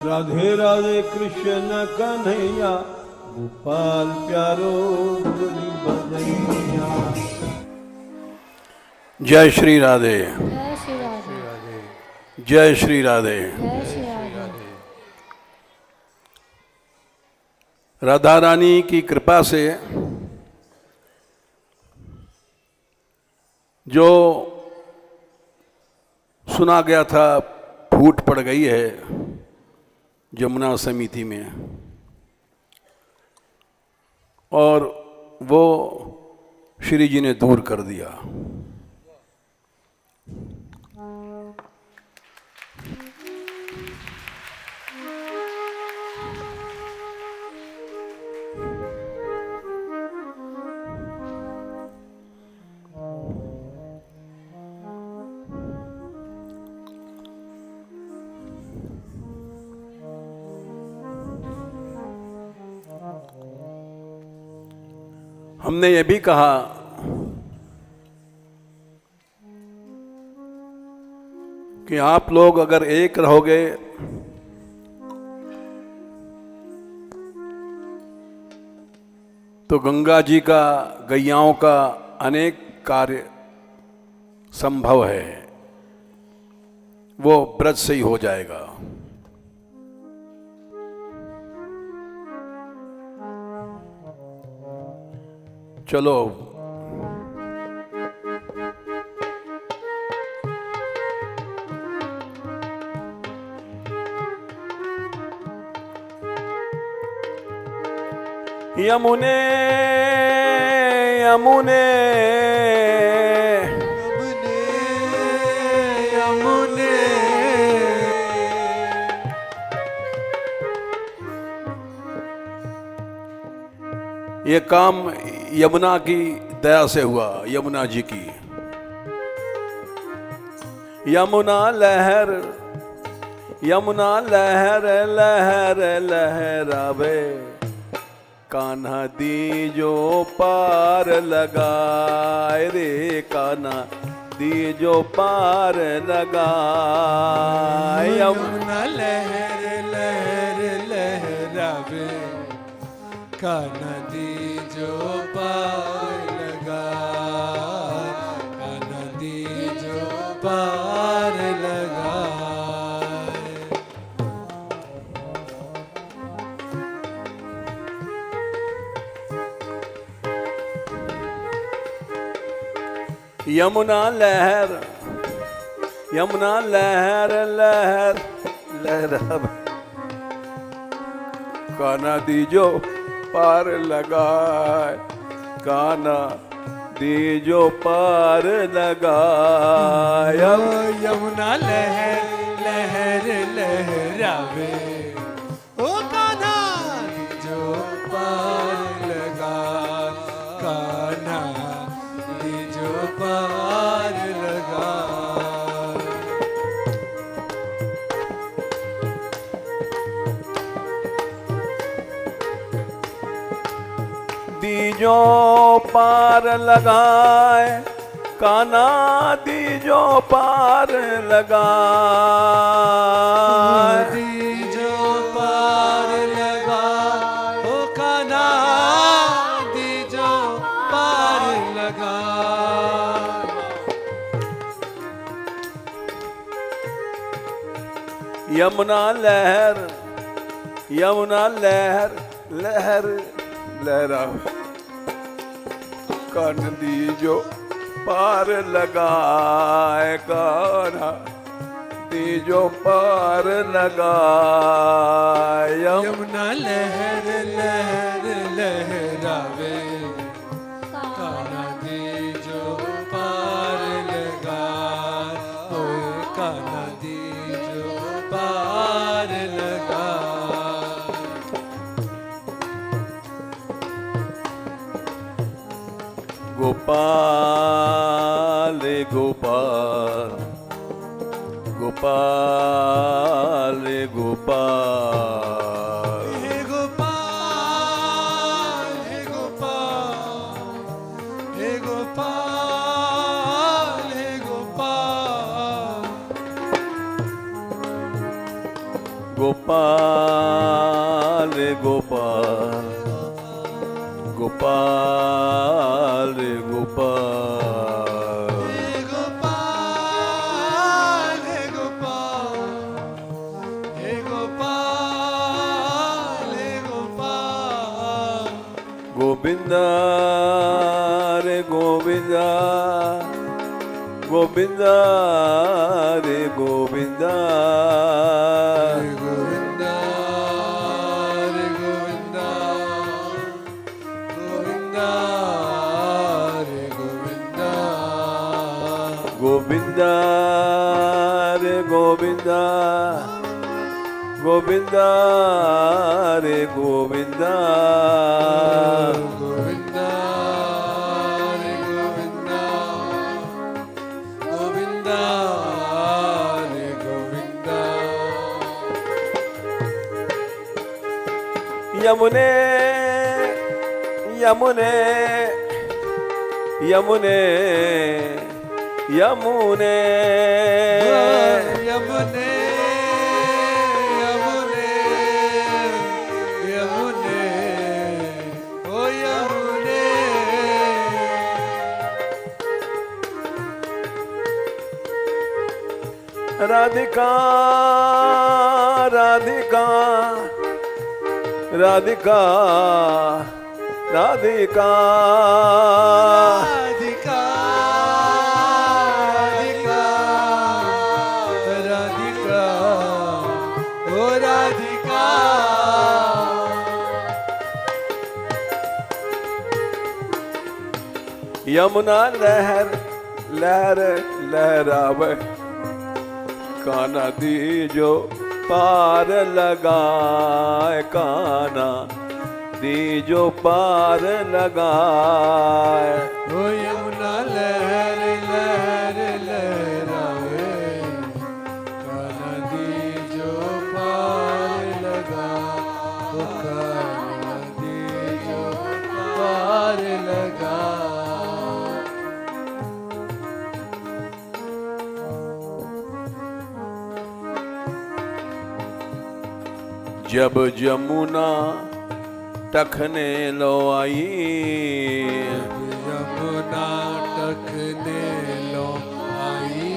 राधे राधे कृष्ण कन्हैया गोपाल प्यारो मुरली बजैया। जय श्री राधे, जय श्री राधे, जय श्री राधे। जय श्री राधे। राधा रानी की कृपा से जो सुना गया था फूट पड़ गई है जमुना समिति में, और वो श्री जी ने दूर कर दिया। हमने ये भी कहा कि आप लोग अगर एक रहोगे तो गंगा जी का, गैयाओं का अनेक कार्य संभव है, वो ब्रज से ही हो जाएगा। चलो यमुने यमुने यमुने ये काम यमुना की दया से हुआ, यमुना जी की। यमुना लहर, यमुना लहर लहर लहरावे, कान्हा दीजो पार लगाए रे, कान्हा दीजो पार लगाए। यमुना लहर लहर लहरावे, कान्हा दीजो पार लगा, कान्हा दीजो पार लगा। यमुना लहर, यमुना लहर लहर लहरावे, कान्हा दीजो पार लगाए, कान्हा दीजो पार लगाए। यमुना लहर लहर लहरावे, ओ कान्हा दीजो पार लगा, कान्हा दीजो पार लगा। दीजो पार लगाए, कान्हा दीजो पार लगाए। दीजो पार लगा, ओ कान्हा दीजो पार लगा। यमुना लहर, यमुना लहर लहर लहरा, कान्हा दीजो पार लगाए, कान्हा दीजो पार लगाए। यमुना लहर लहर लहरावे, कान्हा दीजो पार लगा, ओ कान्हा दीजो पार लगा। गोपाल गोपाल गोपाल गोपाल, हे गोपाल हे गोपाल हे गोपाल हे गोपाल। गोपाल गोपाल गोपाल गोपाल गोपाल हे गोपाल हे गोपाल हे गोपाल गोविंदा रे गोविंदा गोविंदा रे गोविंदा गोविंदा रे गोविंदा गोविंदा रे गोविंदा गोविंदा रे गोविंदा गोविंदा रे गोविंदा गोविंदा रे गोविंदा गोविंदा रे गोविंदा यमुने यमुने यमुने यमुने यमुने यमुने यमुने ओ यमुने राधिका राधिका राधिका राधिका राधिका राधिका राधिका ओ राधिका यमुना लहर लहर लहरावे काना दीजो पार लगाए काना दीजो पार लगाए ओ यमुना लहर लहर लहरावे कान्हा दीजो पार लगा ओ कान्हा दीजो पार लगा जब जमुना टखने लो आई यमुना टखने लो आई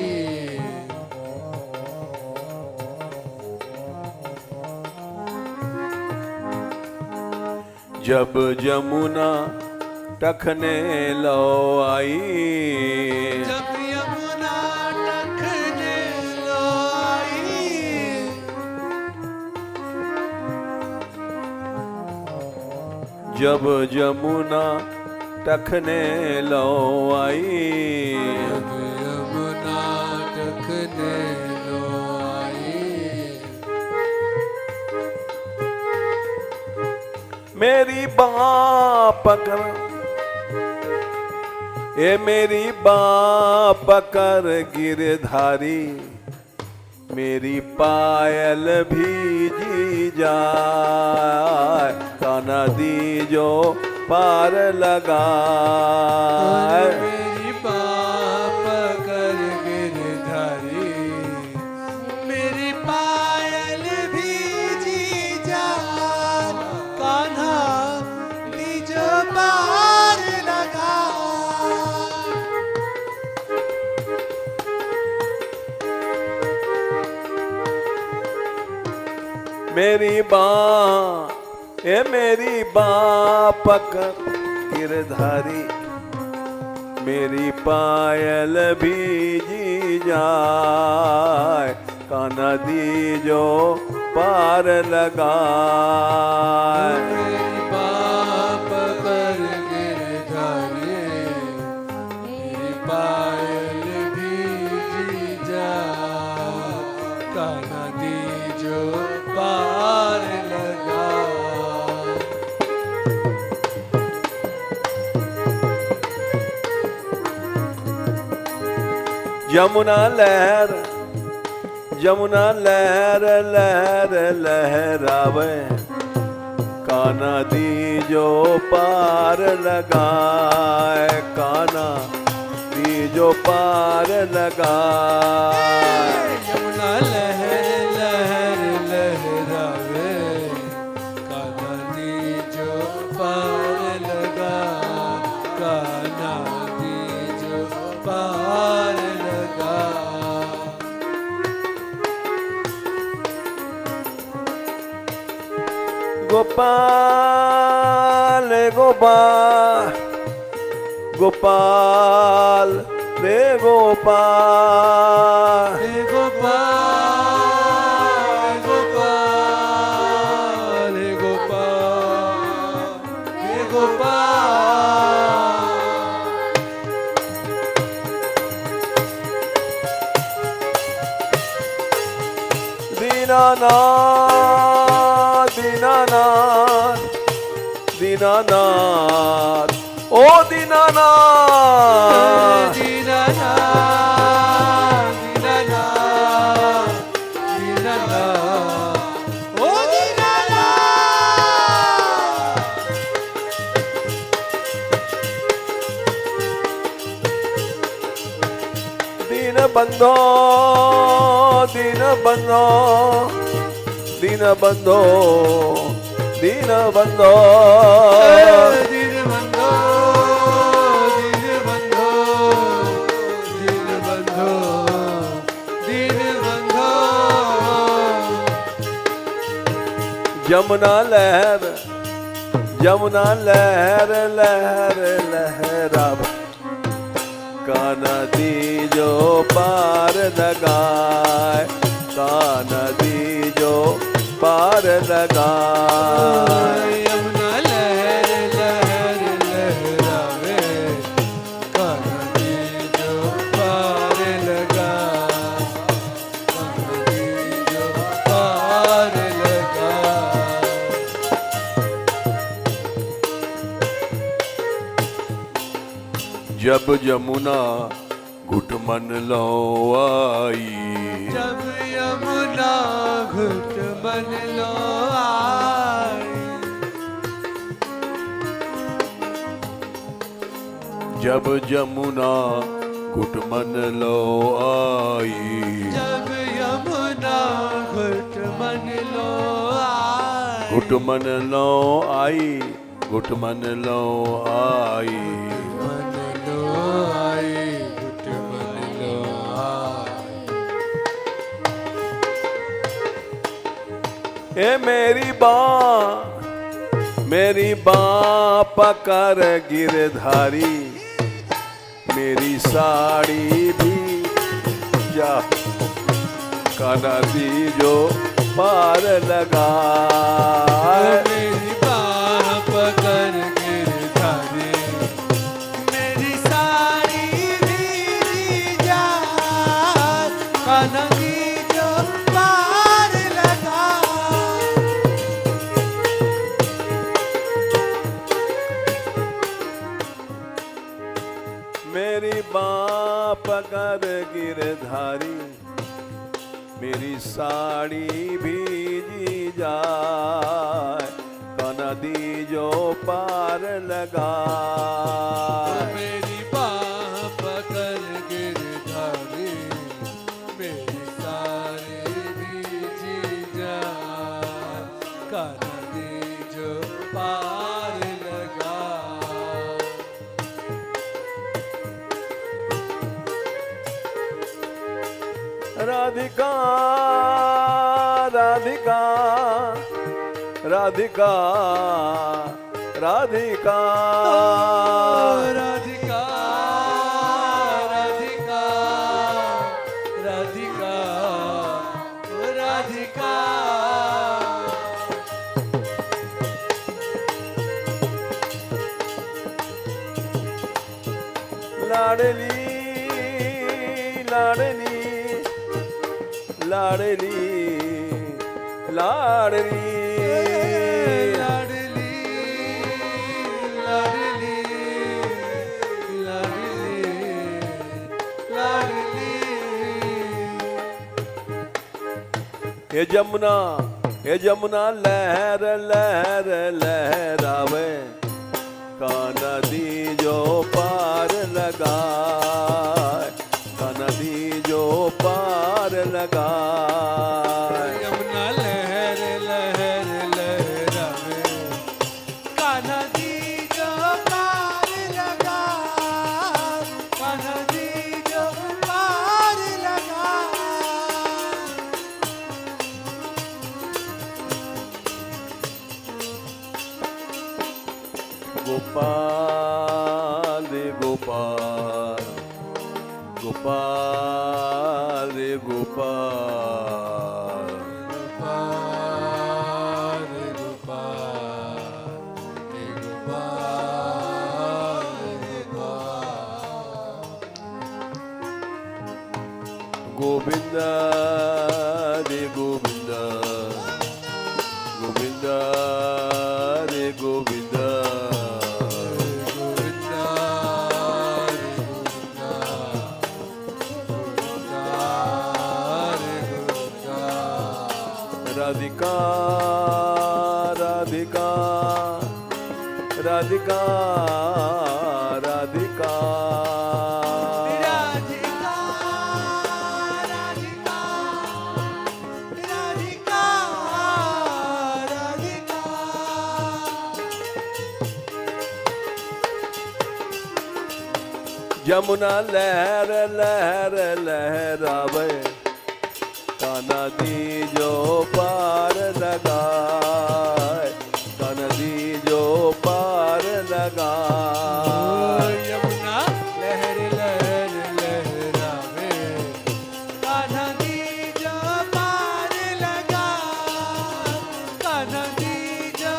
जब जमुना टखने लो आई जब यमुना टखने लो आई जब जमुना टखने लो आई जब यमुना टखने लो आई मेरी बाँ पकड़ ये मेरी बाँ पकड़ गिरधारी मेरी पायल भीजी जाए कान्हा दीजो पार लगाए मेरी बाप कर गिरधारी मेरी पायल भीजी जान कान्हा दीजो पार लगा मेरी बाँ ये मेरी बाँ पकड़ गिरधारी मेरी पायल भीजी जाए कान्हा दीजो पार लगाए मेरी बाप कर गिरधारी मेरी पायल भीजी जान कान्हा दीजो पार लगा यमुना लहर लहर लहरावे कान्हा दीजो पार लगाए कान्हा दीजो पार लगाए यमुना लहर लहर लहरा गोपाल गोपाल गोपाल रे गोपाल हे गोपाल गोपाल हे गोपाल हे गोपाल दीनानाथ दीनानाथ दीनानाथ ओ दीनानाथ दीनानाथ दीनानाथ दीनानाथ ओ दीनानाथ दीनबंधो दीनबंधो दीनबंधो दीनबंधो दीनबंधो दीनबंधो दीनबंधो दीनबंधो यमुना लहर लहर लहराव का नदी जो पार लगाए का नदी जो पार लगाए यमुना लहर लहर लहरावे का नदी जो पार लगा का नदी जो पार लगा जब जमुना घुटमन लो आई जब यमुना घुट मन लो आई जब जमुना घुटमन लो आई जब यमुना घुट मन लो आई घुटमन लो आई घुटमन लो आई मन लो आई घुट मन लो आई ए मेरी बाँ पकड़ गिरधारी मेरी साड़ी भी जा काना दी जो पार लगा मेरी बाह पकड़ गिरधारी मेरी सारी भीगी जात का नदी जो पार लगा मेरी बाँ पकड़ गिरधारी मेरी साड़ी भीजी जाए का नदी जो पार लगा मेरी बाह पकड़ गिरधारी मेरी सारी भीगी जात का नदी जो पार लगा राधिका राधिका राधिका राधिका राधिका राधिका राधिका राधिका लाडली लाडली लाडली लाडली लाडली लाडली लाडली लाडली हे जमुना लहर लहर लहरावे का नदी जो पार लगा का नदी जो पार लगा यमुना लहर लहर लहरावे का नदी जो पार लगा का नदी जो पार लगा गोपाल रे गोपाल, गोपाल रे गोपाल, गोपाल रे गोपाल, हे गोपाल रे गोपाल। गोविंद रे गोविंद, गोविंद रे गोविंद, राधिका राधिका राधिका राधिका यमुना लहर लहर लहरावे, कान्हा दीजो पार लगाए, कान्हा दीजो पार लगाए। यमुना लहर लहर लहरावे, कान्हा दीजो पार लगाए, कान्हा दीजो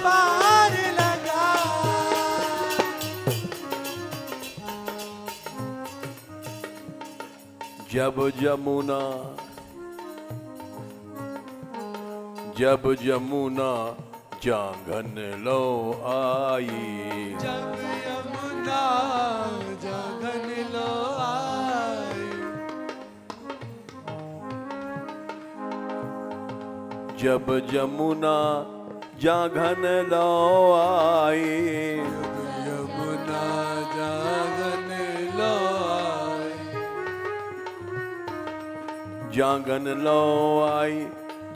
पार लगाए। जब जमुना, जब जमुना जांघन लो आई, जब यमुना जागन लो आई, जब जमुना जांघन लो आई, यमुना जागन लो आई, जांघन लो आई,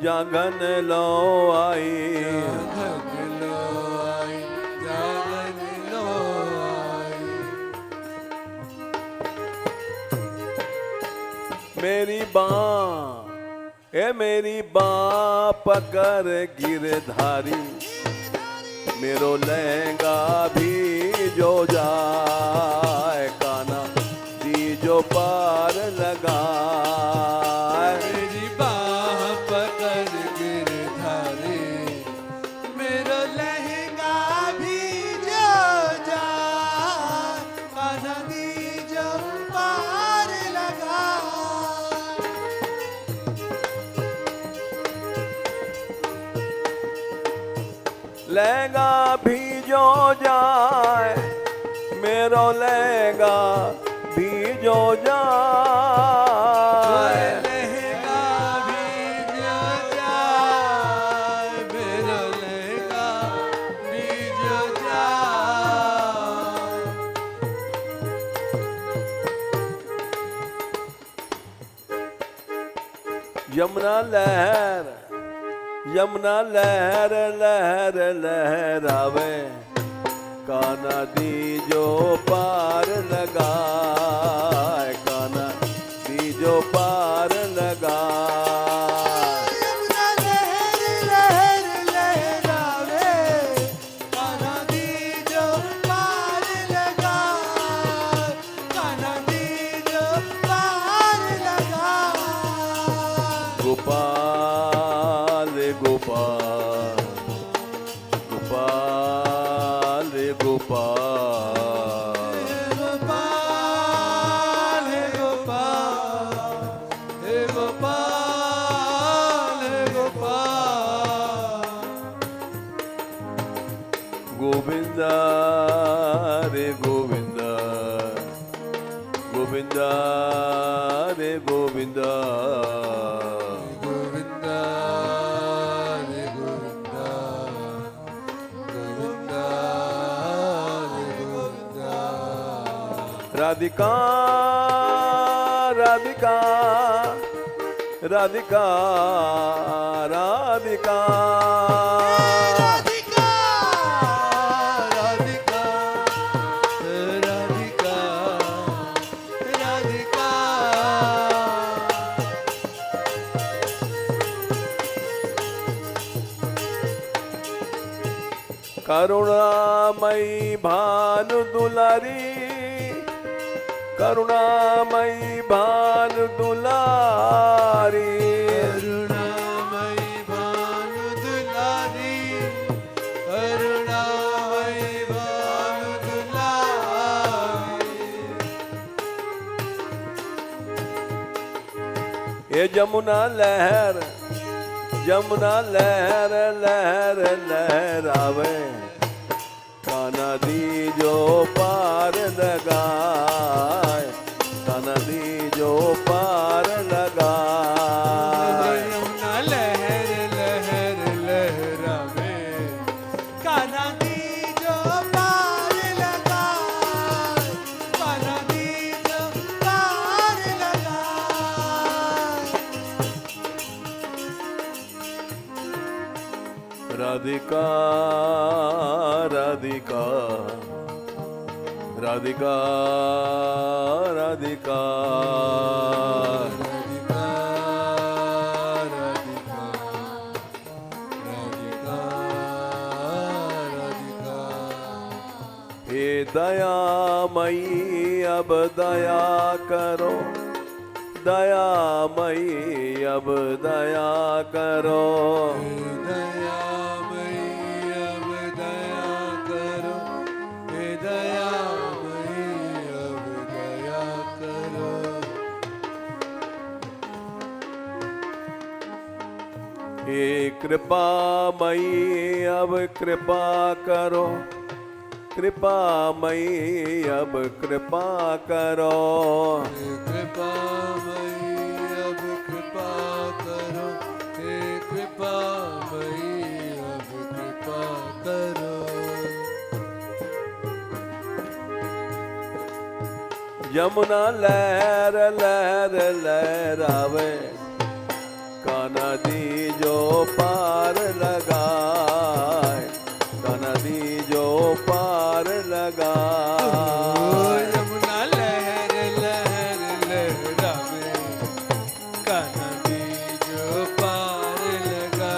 जागन लो आई, जागन लो आई, जागन लो आई। मेरी बाँ मेरी बाँ पकड़ गिरधारी, मेरो लहंगा भी जो जाए, कान्हा दीजो पार लगाए। मेरी बाह पकड़ गिरधारी, मेरो लहंगा भी जो जाए, कान्हा दीजो पार लगा। लहंगा भी जो जाए, मेरो लहंगा भी जो जाए, लहंगा भी जो जाए, मेरो लहंगा भी जो जाए। यमुना लहर, यमुना लहर लहर लहरावे, कान्हा दीजो पार लगाए, कान्हा दीजो पार लगाए। यमुना लहर लहर लहरावे, कान्हा दीजो पार लगाए, कान्हा दीजो पार लगाए। गोपाल रे गोपाल, गोपाल रे गोपाल, गोपाल हे गोपाल, हे गोपाल हे गोपाल। गोविंद रे गोविंद, गोविंद रे गोविंद, गोविंद रे गोविंद, गोविंद रे गोविंद। राधिका राधिका राधिका राधिका, राधिका राधिका राधिका राधिका। करुणामयी भानु दुलारी, करुणामयी भानु दुलारी, करुणामयी भानु दुलारी, करुणामयी भानु दुलारी। ये जमुना लहर, जमुना लहर लहर लहरावे, कान्हा दीजो पार लगाए, कान्हा दीजो पार लगाए। यमुना लहर लहर लहरावे, कान्हा दीजो पार लगाए, कान्हा दीजो पार लगाए। राधिका राधिका राधिका राधिका राधिका राधिका राधिका राधिका। हे दयामयी अब दया करो, दयामयी अब दया करो, दयामयी अब दया करो, हे दयामयी अब दया करो। हे कृपामयी अब कृपा करो, कृपामयी अब कृपा करो, हे कृपामयी अब कृपा करो, हे कृपामयी अब कृपा करो। यमुना लहर लहर लहरावे, कान्हा दीजो पार लगाए, कान्हा दीजो पार लगाए। यमुना लहर लहर लहरावे, कान्हा दीजो पार लगा,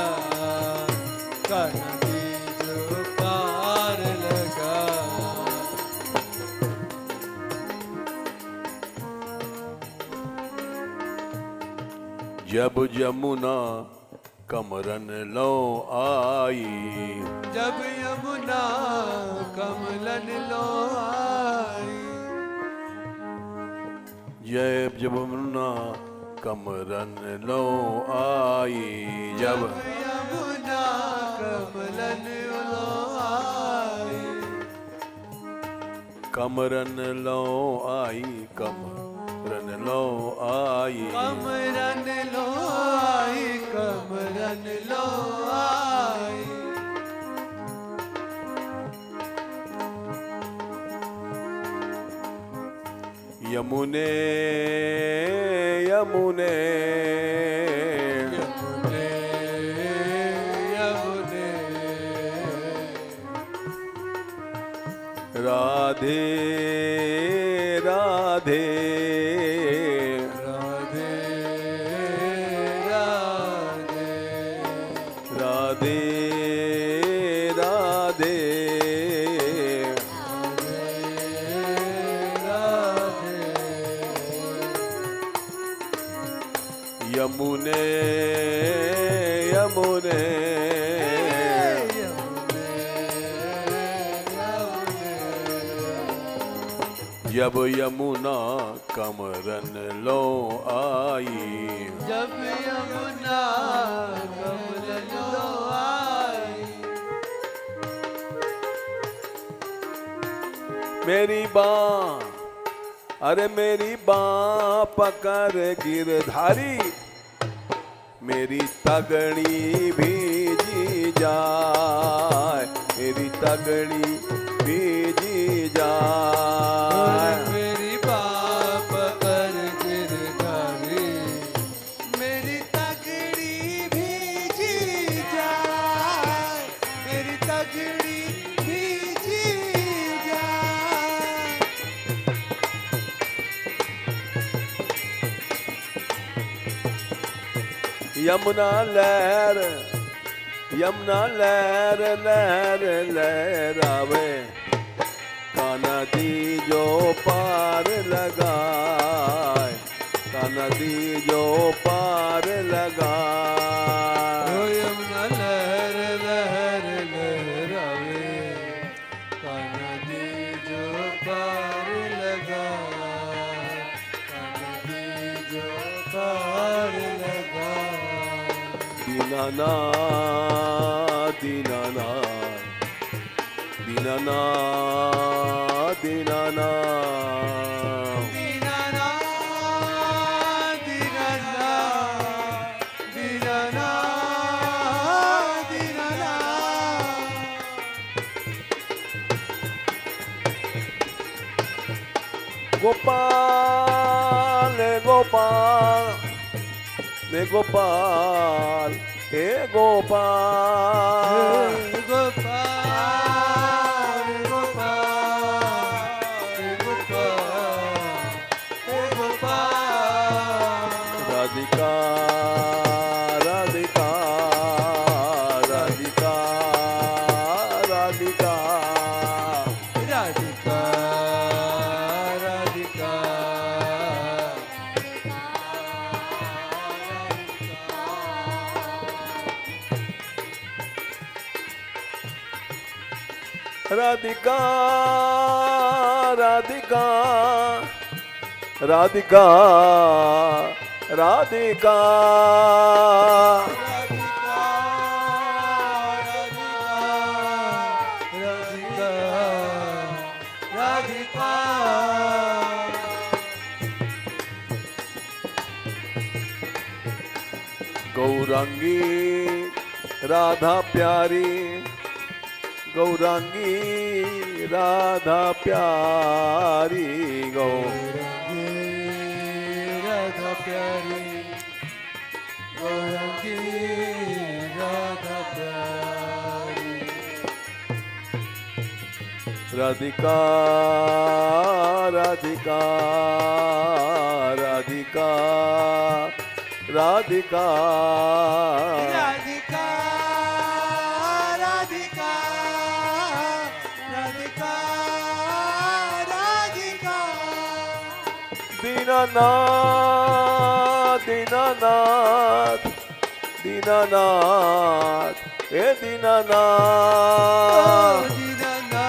कान्हा दीजो पार लगा। जब जमुना कमरन लो आई, जब यमुना कमलन लो आई, जब जमुना कमरन लो आई, जब यमुना कमलन लो आई, कमरन लो आई, कमरन लो आई, कमरन लो आई, कमरन लो आई। यमुने यमुने यमुने यमुने राधे राधे राधे राधे राधे राधे यमुने यमुने जब यमुना कमरन लो आई, जब यमुना कमलन लो आई, मेरी बाँ, अरे मेरी बाँ पकड़ गिरधारी, मेरी तगड़ी भीजी जाए, मेरी तगड़ी भीजी जाए। मेरी बाप कर गिरधारी, मेरी तगड़ी भीजी जाए, मेरी तगड़ी भीजी जाए। यमुना लहर यमुना लहर लहर लहरावे, का नदी जो पार लगाए, का नदी जो पार लगाए। ओ यमुना लहर लहर लहरावे, का नदी जो पार लगाए, का नदी जो पार लगाए। दीनानाथ दीनानाथ दीनानाथ दीनानाथ दीनानाथ दीनानाथ दीनानाथ दीनानाथ। गोपाल गोपाल हे गोपाल हे गोपाल गोपाल गोपाल गोपाल गोपाल। राधिका राधिका राधिका राधिका राधिका राधिका राधिका राधिका राधिका राधिका गौरांगी राधा प्यारी गौरांगी राधा प्यारी राधा प्यारी गौरंगी राधा प्यारी। राधिका राधिका राधिका राधिका राधिका राधिका राधिका राधिका। दीनानाथ दीनानाथ दीनानाथ हे दीनानाथ दीनानाथ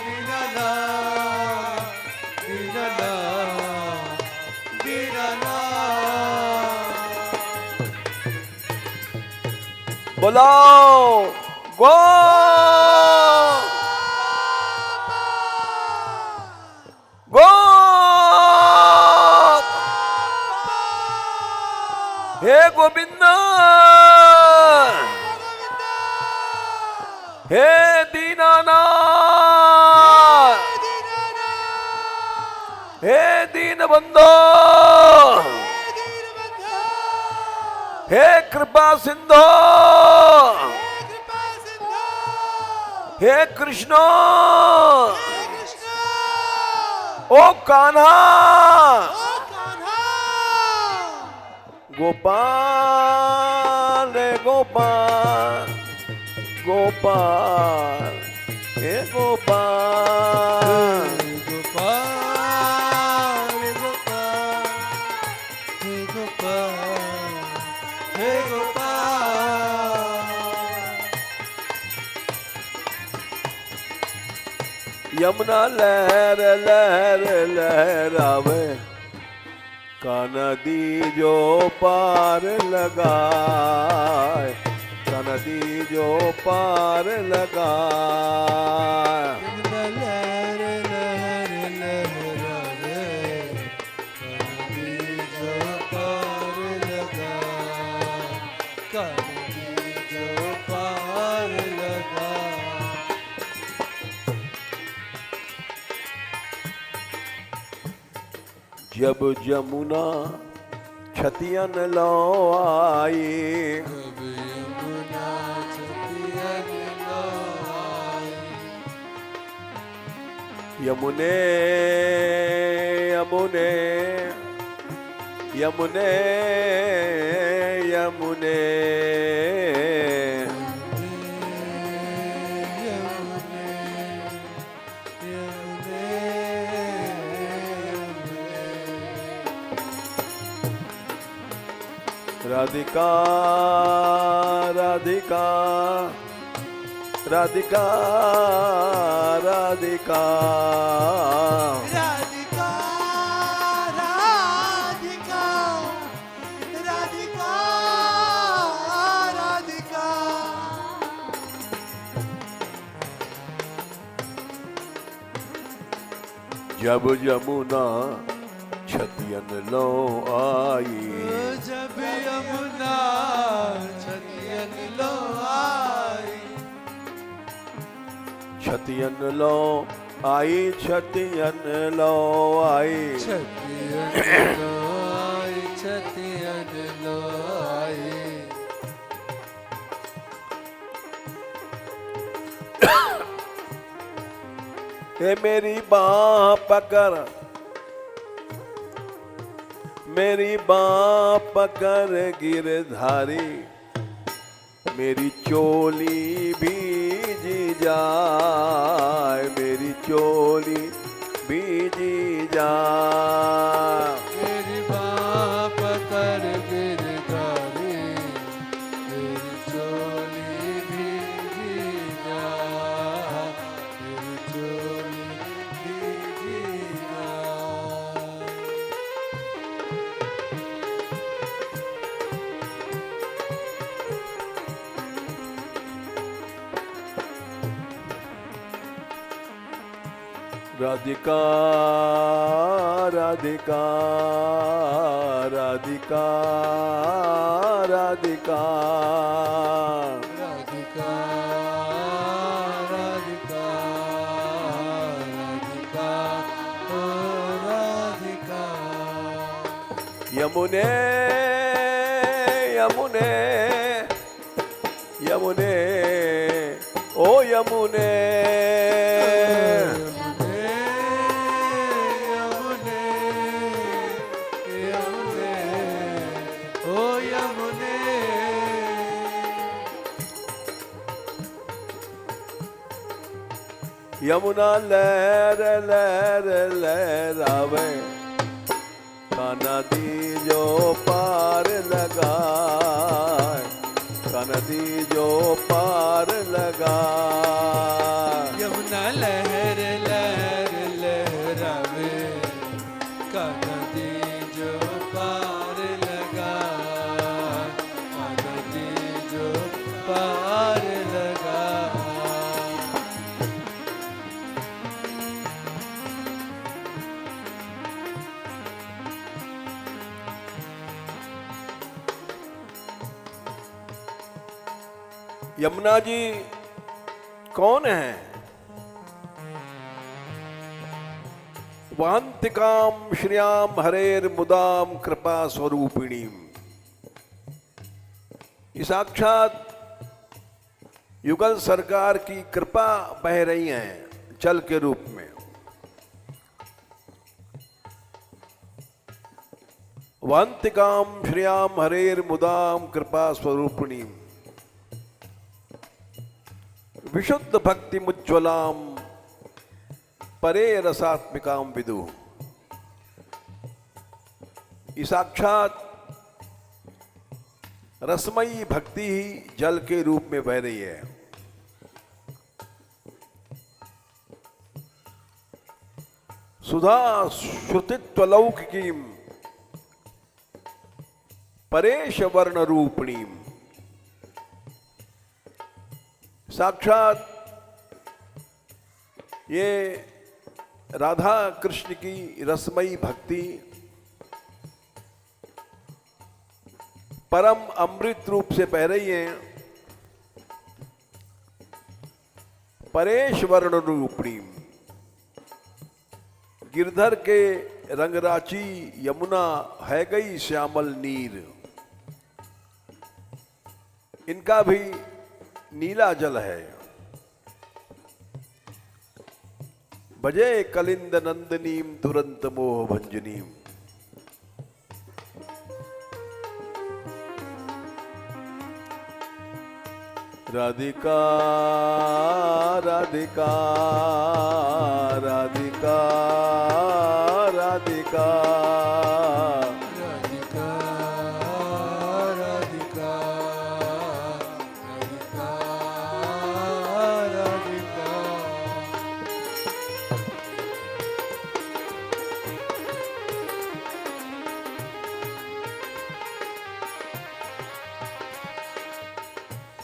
दीनानाथ दीनानाथ दीनानाथ। बुलाओ गो गो हे गोविंद हे दीनानाथ हे दीनबंधो हे कृपा सिंधु हे कृष्ण ओ कान्हा गोपाल रे गोपाल गोपाल हे गोपाल गोपाल गोपाल हे गोपाल हे गोपाल। यमुना लहर लहर लहरावे, का नदी जो पार लगाए, का नदी जो पार लगाए। लहर लहर लहरावे, कभी जो पार लगा, कभी जो पार लगा। जब जमुना छतियन लो आई, जब यमुना छतियन लो आई, यमुने यमुने यमुने यमुने राधिका राधिका राधिका राधिका राधिका राधिका राधिका राधिका जब यमुना छतियन लो आई, जब यमुना छतियन लो आई, छतियन लो आई, छतियन लो आई, छतियन लो आई, छतियन लो आई। हे मेरी बाह पकड़, मेरी बाह पकड़ गिरधारी, मेरी चोली भीजी जाए, मेरी चोली भीजी जाए। मेरी बाह पकड़ गिरधारी, मेरी चोली भीगी जाए, मेरी चोली भीगी जाए। राधिका राधिका राधिका राधिका राधिका राधिका राधिका ओ राधिका। यमुने यमुने यमुने ओ यमुने यमुने यमुने ओ यमुने। यमुना लहर लहर लहरावे, नदी जो पार लगाए, नदी जो पार लगाए। यमुना लहर लहर लहरावे, नदी जो पार लगा, नदी जो पार लगा। यमुना जी कौन है? वान्तिकाम श्रियाम हरेर मुदाम कृपा स्वरूपिणी। ये साक्षात युगल सरकार की कृपा बह रही हैं जल के रूप में। वान्तिकाम श्रियाम हरेर मुदाम कृपा स्वरूपिणी, विशुद्ध भक्ति मुज्ज्वलाम परे रसात्मिकाम विदु। ये साक्षात रसमयी भक्ति ही जल के रूप में बह रही है। सुधा श्रुतित्वलौकिकी परेश वर्ण रूपिणी। साक्षात ये राधा कृष्ण की रसमयी भक्ति परम अमृत रूप से बह रही है। परेश वर्ण रूपिणी गिरधर के रंगराची यमुना है गई श्यामल नीर। इनका भी नीला जल है। भजे कलिंद नंदनीम दुरंत मोह भंजनीम। राधिका राधिका राधिका राधिका राधिका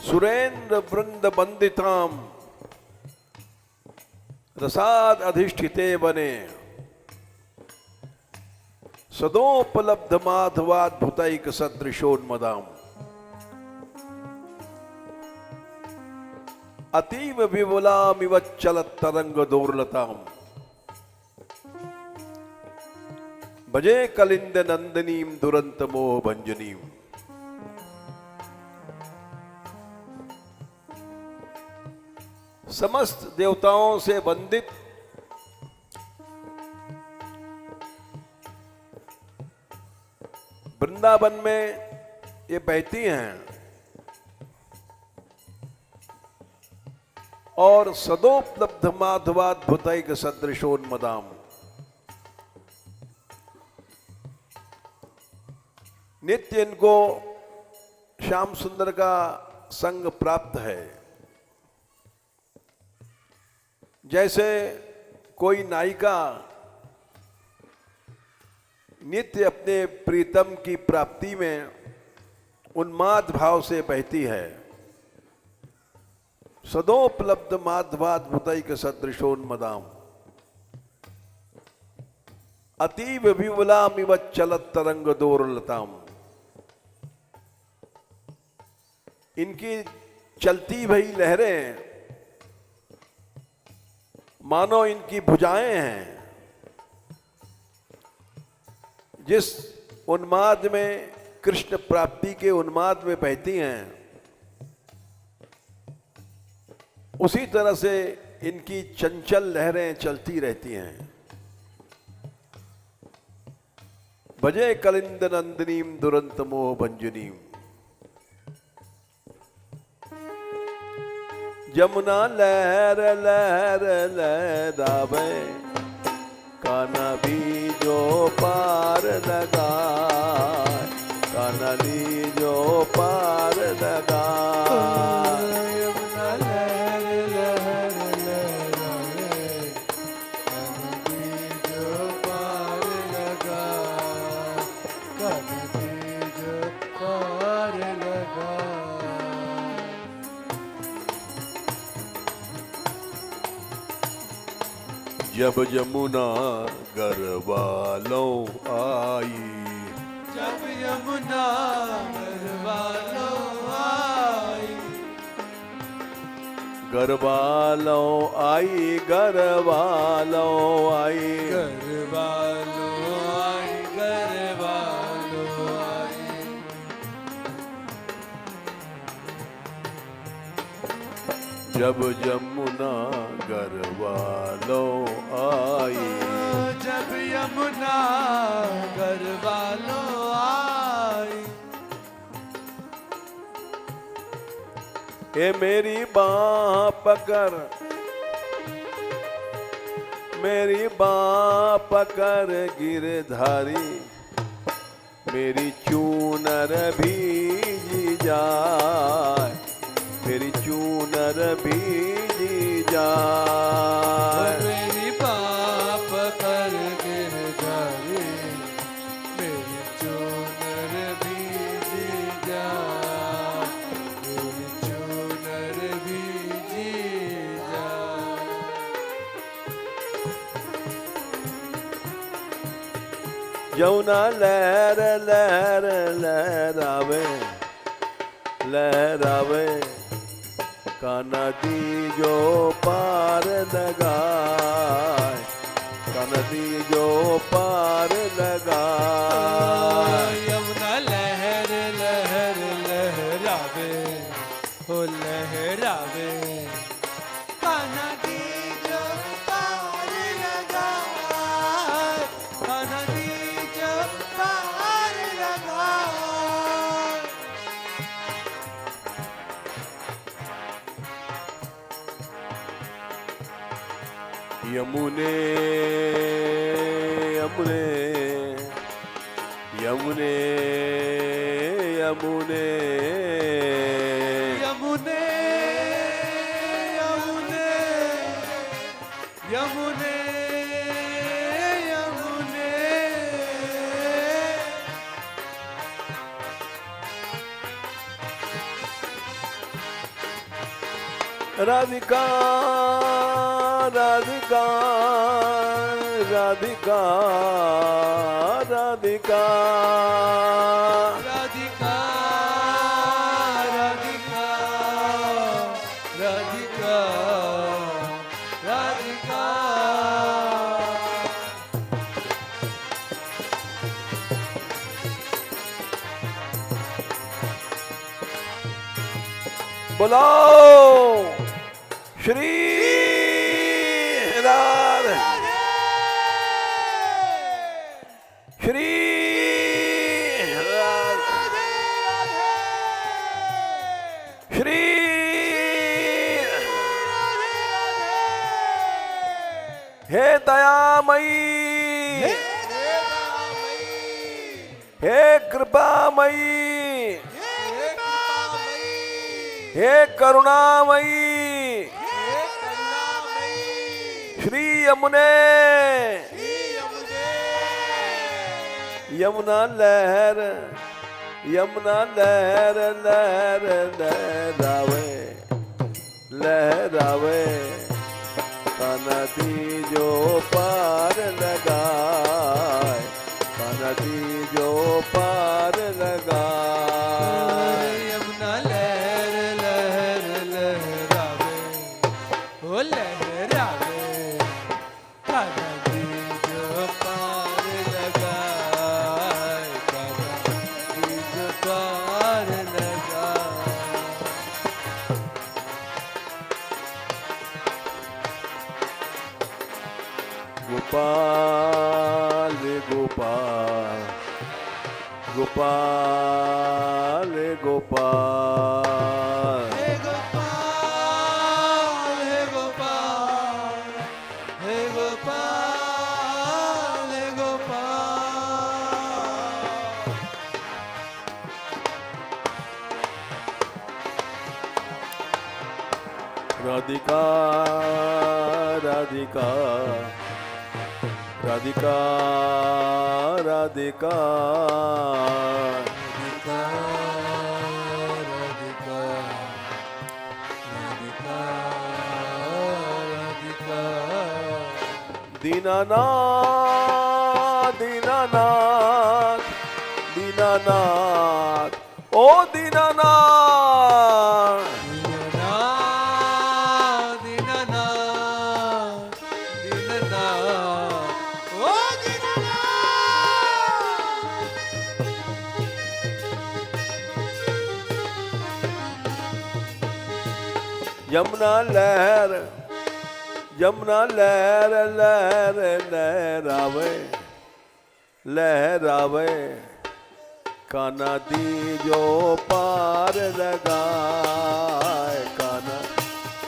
सुरेंद्र वृंद वंदिताम रसाद अधिष्ठिते बने सदोपलब्ध माधवाद्भुतैक सदृशोन्मदाम अतीव विपुलामिव चलत तरंग दोर्लताम भजे कलिंद नंदनीम दुरंत मोह भंजनीम। समस्त देवताओं से वंदित वृंदावन में ये बहती हैं और सदोपलब्ध माधवाद्भुतैक सदृशोन्मदाम नित्य इनको श्याम सुंदर का संग प्राप्त है। जैसे कोई नायिका नित्य अपने प्रीतम की प्राप्ति में उन्माद भाव से बहती है, सदोपलब्ध माधवाद्भुतैक सदृशोन्मदाम अतीव विपुलामिव चलत तरंग दोर्लताम। इनकी चलती भई लहरें मानो इनकी भुजाएं हैं। जिस उन्माद में कृष्ण प्राप्ति के उन्माद में बहती हैं, उसी तरह से इनकी चंचल लहरें चलती रहती हैं। भजे कलिंद नंदिनीम दुरंत मोह भंजनीम। जमुना लहर लहर लहरावे काना भी जो पार लगा, काना ली जो पार लगा। यमुना लहर लहर लहरावे काना भी जो पार लगा, काना भी जो पार लगा। जब यमुना गरवालों आई, जब यमुना गरवालों आई, गरवालों आई, गरवालों आई, गरवालों आई, गरवालों आई। जब यमुना गरवालों आई, जब यमुना गरवालों आई, ए मेरी बाँ पकड़, मेरी बाँ पकड़ गिरधारी, मेरी चूनर भीजी जाए, मेरी चूनर भीजी जाए। मेरी बाप कर गिरधारी, मेरी चूनर भीजी जाए, मेरी चूनर भीजी जाए। यमुना लहर लहर लहरावे, लहरावे काना दी जो पार लगाए, काना दी जो पार लगाए। यमुना लहर लहर लहरावे, हो लहरावे कान्हा दी जो पार लगाए, कान्हा दी जो पार लगाए। यमुने यमुने यमुने यमुने यमुने यमुने यमुने यमुने राधिका राधिका राधिका राधिका राधिका राधिका राधिका राधिका बुलाओ श्री राधे श्री राधे श्री हे दयामयी हे कृपामयी हे करुणामयी श्री यमुने यमुना लहर यमुना लहर लहर लहरावे लहरावे नदी जो पार लगाए नदी जो पार लगाए यमुना लहर लहर लहरावे ओ लहरावे नदी जो पार लगाए नदी जो पार लगाए गोपाल गोपाल गोपाल गोपाल हे गोपाल हे गोपाल हे गोपाल हे गोपाल राधिका राधिका राधिका राधिका राधिका राधिका राधिका राधिका दीनानाथ दीनानाथ दीनानाथ ओ दीनानाथ दीननाथ दीननाथ दीननाथ ओ दीननाथ यमुना लहर यमुना लहर लहर लहरावे लहरावे काना दी जो पार लगाए काना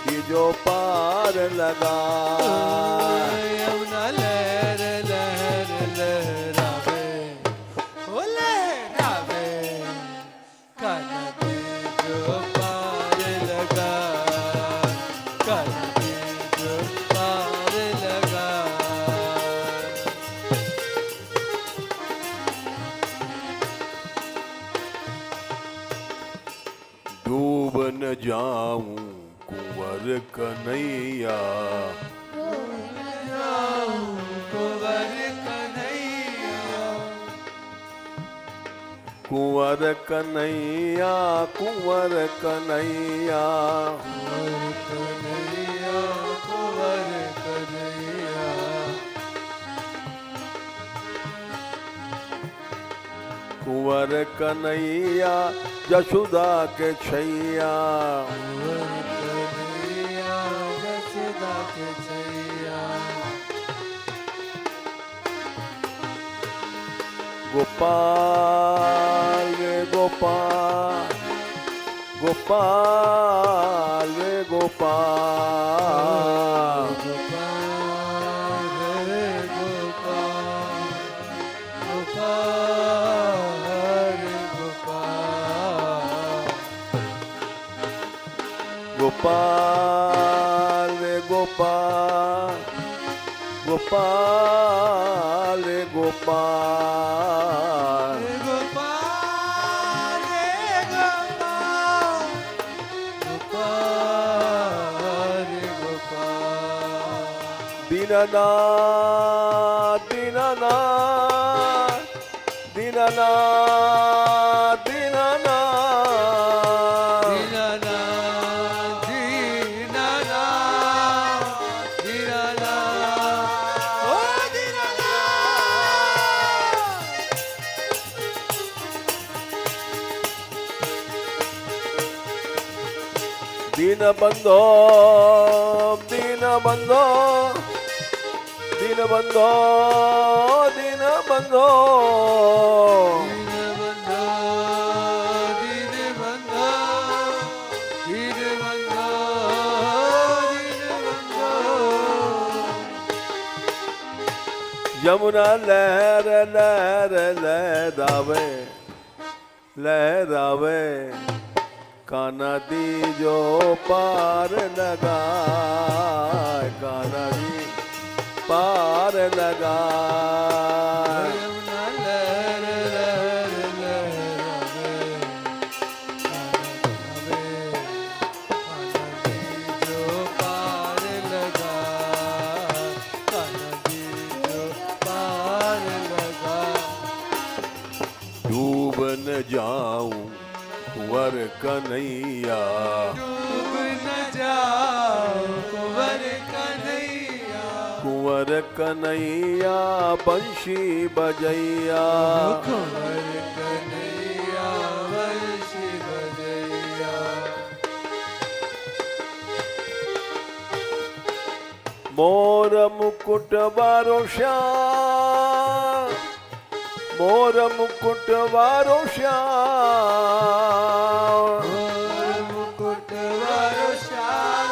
दी जो पार लगाए यमुना लहर लहर लहरावे ओ लहरावे कनकी जो पार लगा कनकी जो पार लगा डूब न जाऊं कुंवर कन्हैया कुंवर कन्हैया कुंवर कन्हैया कुंवर कन्हैया कुंवर कन्हैया कुंवर कन्हैया कुंवर कन्हैया यशोदा के छैया कुंवर कन्हैया यशोदा के छैया गोपाल रे गोपाल गोपाल रे गोपाल गोपाल रे गोपाल गोपाल रे गोपाल गोपाल रे गोपाल गोपाल रे गोपाल रे गोपाल रे गोपाल गोपाल दीनानाथ दीनानाथ दीनानाथ दीनानाथ दीनानाथ दीनानाथ दीनानाथ ओ दीनबंधो दीनबंधो दीनबंधो दीनबंधो यमुना लहर लहर लहरावे लहरावे कान्हा दीजो पार लगा कान्हा दी पार लगा डूब न जाऊं कुंवर कन्हैया डूब न जाओ कुंवर कन्हैया कुंवर कन्हैया बंशी बजैया कुंवर कन्हैया वंशी बजैया मोर मुकुट वारो श्याम मोर मुकुट वारो श्याम मोर मुकुट वारो श्याम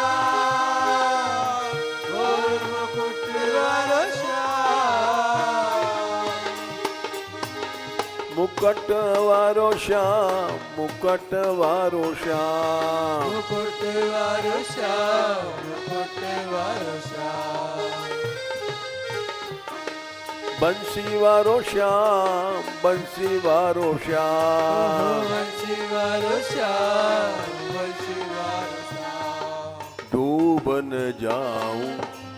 मोर मुकुट वारो श्याम मुकुट वारो श्याम मुकुट वारो श्याम मुकुट वारो श्याम मुकुट वारो श्याम बंसी वारो श्याम बंसी वारो श्याम वंशी वारो श्याम वंशी वारो श्याम डूब न जाऊं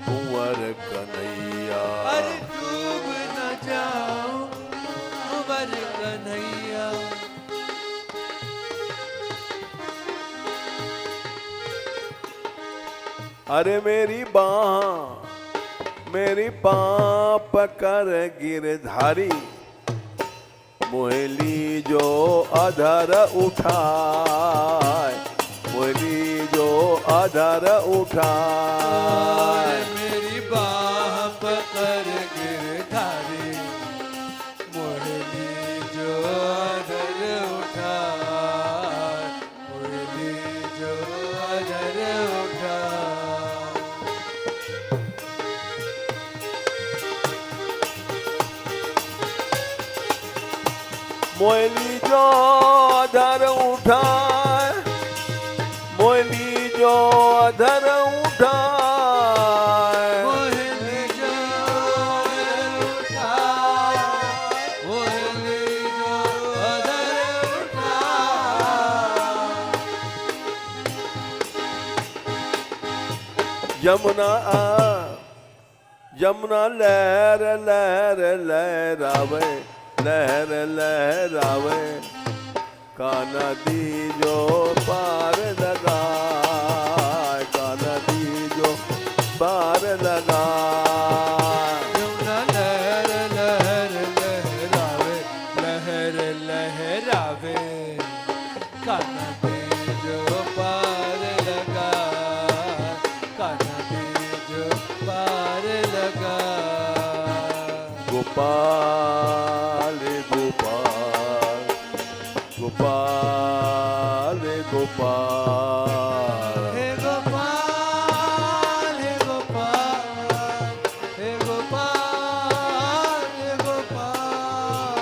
कुंवर कन्हैया अरे डूब न जाओ कुंवर कन्हैया अरे मेरी पाप कर गिरधारी मोहली जो अधर उठाए मोहली जो अधर उठाए मेरी बाह पकड़ गिरधारी मुरली जो अधर उठा मुरली जो अधर उठा मोहली जो अधर उठाए मोहली जो अधर उठाए मुरली जो अधर उठा मुरली जो अधर उठा यमुना लहर लहर लहरावे लहर लहरावे कान्हा दीजो पार लगा कान्हा दीजो पार लगा यमुना लहर लहर लहरावे लहर लहरावे कान्हा दीजो पार लगा कान्हा दीजो पार लगा गोपाल गोपाल गोपाल गोपाल हे गोपाल हे गोपाल हे गोपाल हे गोपाल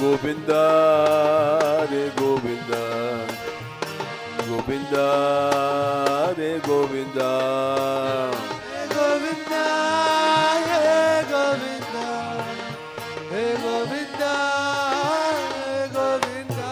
गोविंदा रे गोविंदा गोविंदा रे गोविंदा हे गोविंदा हे गोविंदा हे गोविंदा हे गोविंदा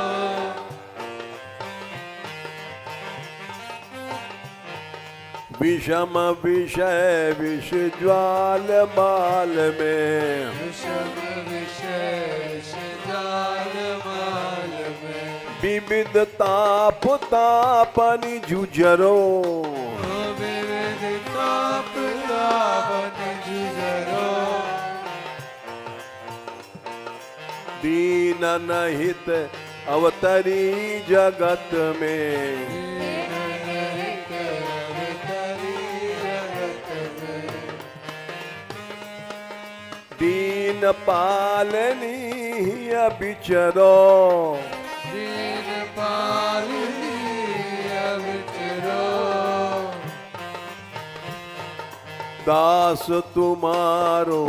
विषम विषय विष ज्वाल माल में, विषम विषय विष जाल माल में, विविध ताप तापनि जुझरो, विविध ताप तापनि जुझरो, दीन नहित अवतरी जगत में, दीन पालनी बिचरो, दीन पालनी विचरो, दास तुम्हारो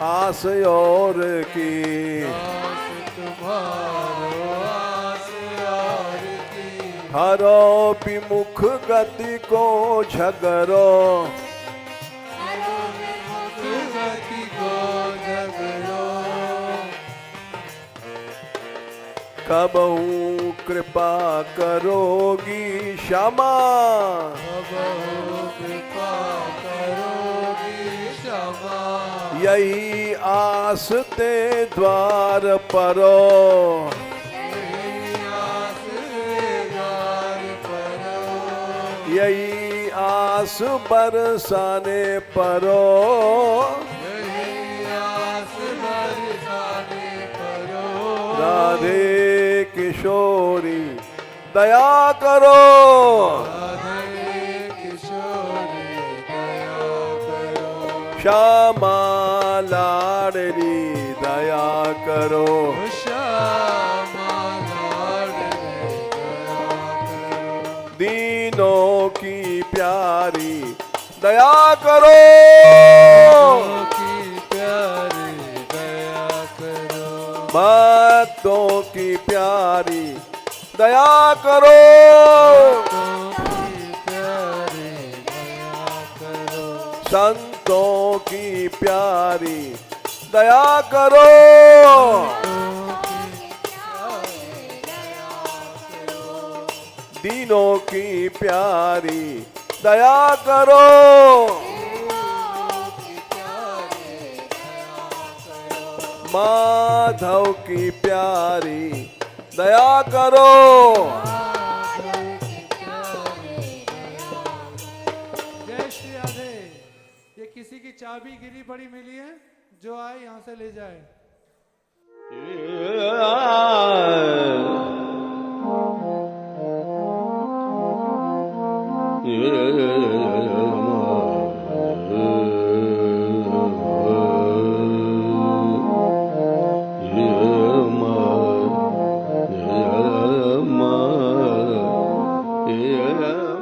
आस और की, दास तुम्हारो आस और की, हरो विमुख गति को झगरो, गति को झगड़ो, कबहू कृपा करोगी क्षमा, बहु कृपा करोगी क्षमा, यही आस ते द्वार परो, यही आस द्वार परो, यही आस बरसाने परो, यही आस बरसाने परो, राधे किशोरी दया करो, राधे किशोरी दया करो, श्यामा लाडली दया करो, श्यामा लाडली दया करो, दीनों की प्यारी दया करो, की प्यारी दया करो, भक्तों की प्यारी दया करो, की प्यारी दया करो, संतों की प्यारी दया करो, दीनों की प्यारी दया करो, माधव की प्यारी दया करो, जय श्री राधे। ये किसी की चाबी गिरी पड़ी मिली है, जो आए यहाँ से ले जाए। Yeah.